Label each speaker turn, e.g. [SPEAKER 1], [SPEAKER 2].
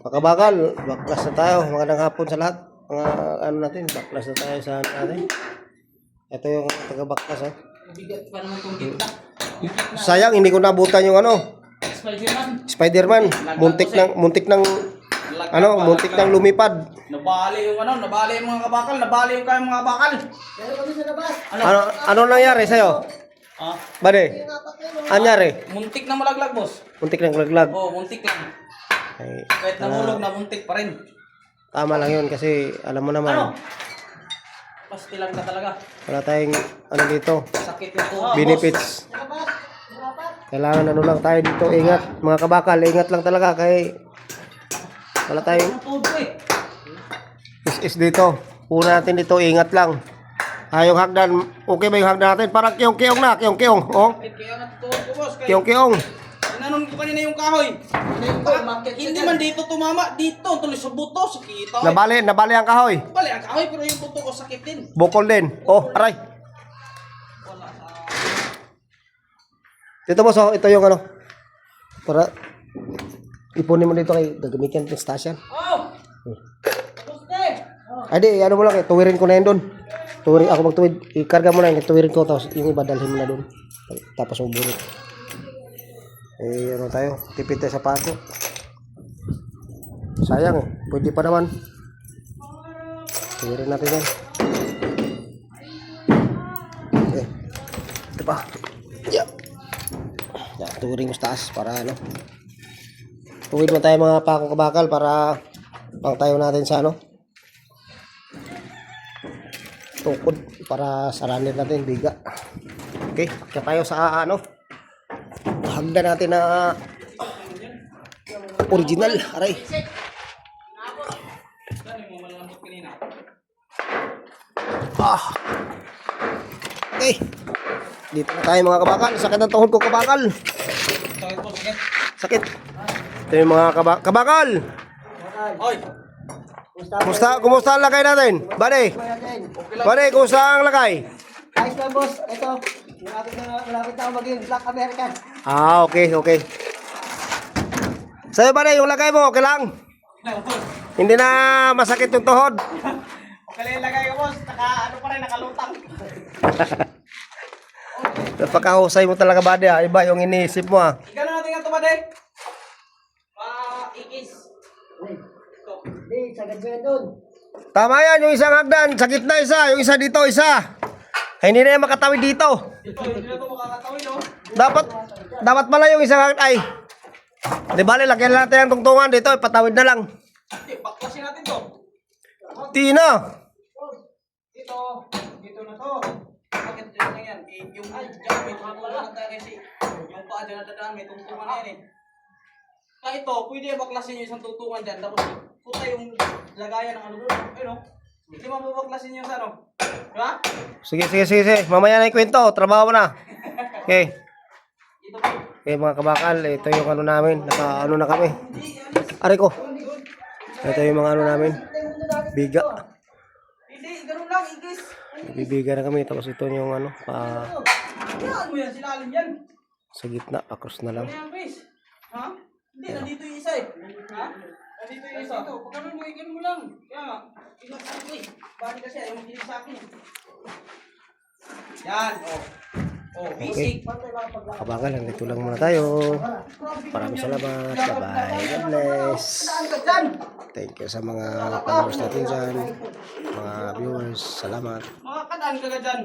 [SPEAKER 1] Makabakal, baklas na tayo. Magandang hapon sa lahat. Mga ano natin, baklas na tayo sa natin. Ito yung taga-baklas, oh.
[SPEAKER 2] Bigat pa naman itong gitna.
[SPEAKER 1] Sayang, hindi ko nabutan yung ano. Spider-Man. Muntik ng muntik nang lumipad.
[SPEAKER 2] Nabali yung nabali yung mga kabakal, nabali yung kayong mga bakal.
[SPEAKER 1] Ano nangyari sa'yo?
[SPEAKER 2] Ah,
[SPEAKER 1] Bade? Anyari?
[SPEAKER 2] muntik na malaglag, boss.
[SPEAKER 1] Muntik nang laglag.
[SPEAKER 2] Oh, muntik lang.
[SPEAKER 1] Ay,
[SPEAKER 2] Kahit nahulog na muntik pa rin.
[SPEAKER 1] tama lang yun kasi alam mo naman.
[SPEAKER 2] Pastilan ka talaga.
[SPEAKER 1] Wala tayong ano dito.
[SPEAKER 2] Sakit yung tuhod,
[SPEAKER 1] Benefits. Kailangan ano lang tayo dito. Ingat mga kabakal. Ingat lang talaga kay wala tayong
[SPEAKER 2] tuhod ko eh.
[SPEAKER 1] is dito. Una natin dito. Ingat lang. Yung hagdan. Okay ba yung hagdan natin? Parang kiyong-kiyong na. Kiyong-kiyong. Oh.
[SPEAKER 2] Kaya nga tuhod ko, boss.
[SPEAKER 1] Kiyong-kiyong.
[SPEAKER 2] Inanon ko kanina yung kahoy. Hindi man dito tumama. Dito, tuloy sa buto. Sakita.
[SPEAKER 1] Nabali ang kahoy.
[SPEAKER 2] Bali, ang kahoy pero yung buto ko sakit din.
[SPEAKER 1] Bukol din. Oh, aray. Dito mo, so ito yung ano. Para ipunin mo dito kay gagamitin ng stasyon.
[SPEAKER 2] Oh! Guste!
[SPEAKER 1] Ay di, ano mo lang eh, tuwirin ko na yun doon. Ako magtuwid. Ikarga mo na yun, tuwirin ko. Tapos yung iba dalhin mo na doon. Tapos ubunit. Eh, ano tayo? Tipid tayo sa pako. Sayang eh. Pwede pa naman. Tuwirin natin yan. Okay. Ito pa. Yeah. Tuwirin mo sa taas para ano. Tuwid mo tayo mga pakong kabakal para pang tayo natin sa ano. Tukod para saranin natin biga. Okay, kaya tayo sa ano hagdan natin na original. Aray. Okay, dito na tayo mga kabakal. Sakit ang tuhod ko kabakal. Sakit. Ito yung mga kabakal.
[SPEAKER 2] Oy!
[SPEAKER 1] Kumusta ang lagay natin? Bade, kumusta ang lagay?
[SPEAKER 3] Ayos lang, boss. Ito, malapit na ako maging Black American.
[SPEAKER 1] Okay. Sa'yo ba yung lagay mo? Okay lang? Hindi na masakit yung tuhod?
[SPEAKER 2] Okay lang yung lagay ko, boss. Ano pa rin, nakalutang.
[SPEAKER 1] Napakahusay mo talaga, Bade. Iba yung iniisip mo.
[SPEAKER 2] Gano'n natin nga ito, Bade? Ikis.
[SPEAKER 3] Hindi, sagad ko yan doon.
[SPEAKER 1] Tama yan, yung isang hagdan. Sa gitna isa, yung isa dito, isa. Ay, hindi na yan makatawid dito.
[SPEAKER 2] Hindi na ito makakatawin, no?
[SPEAKER 1] Dapat pala yung isang hagdan. Ay, di bali, lagyan natin ang tungtungan dito. Ipatawid na lang.
[SPEAKER 2] Baklasin natin to.
[SPEAKER 1] Tina.
[SPEAKER 2] Dito na to. Bakit dyan na yan? Yung dyan, may tungtungan na tayo kasi. Yung paa dyan natadaan, may tungtungan na yan eh. Kaya ito, pwede baklasin nyo isang tungtungan dyan. Tapos puta yung lagayan ng ano doon. Ayun o. Hindi mo baklasin yung sa ano. Diba?
[SPEAKER 1] Sige. Mamaya na yung kwento. Trabaho mo na. Okay.
[SPEAKER 2] Ito po.
[SPEAKER 1] Okay mga kabakal, ito yung ano namin. Naka-ano na kami. Aray ko. Ito yung mga ano namin. Biga.
[SPEAKER 2] Hindi, ganun lang, Ingis.
[SPEAKER 1] Bibiga na kami. Tapos ito yung ano.
[SPEAKER 2] Yan mo yan, silalim yan.
[SPEAKER 1] Sa gitna. Across na lang.
[SPEAKER 2] Ano yan, Chris? Ha? Hindi, nandito yung isa eh. Ha? Nandito yung isa. Ito, pag ganun mo, ganun mo lang. Kaya, ingat ko eh. Bali kasi ayaw magkinig sa akin eh. Yan, oh. Oh, basic.
[SPEAKER 1] Kabakal, nandito lang muna tayo. Maraming salamat. Bye-bye. God bless.
[SPEAKER 2] Saan ka dyan?
[SPEAKER 1] Thank you sa mga followers natin dyan. Mga viewers. Salamat.
[SPEAKER 2] Mga kadaan ka dyan.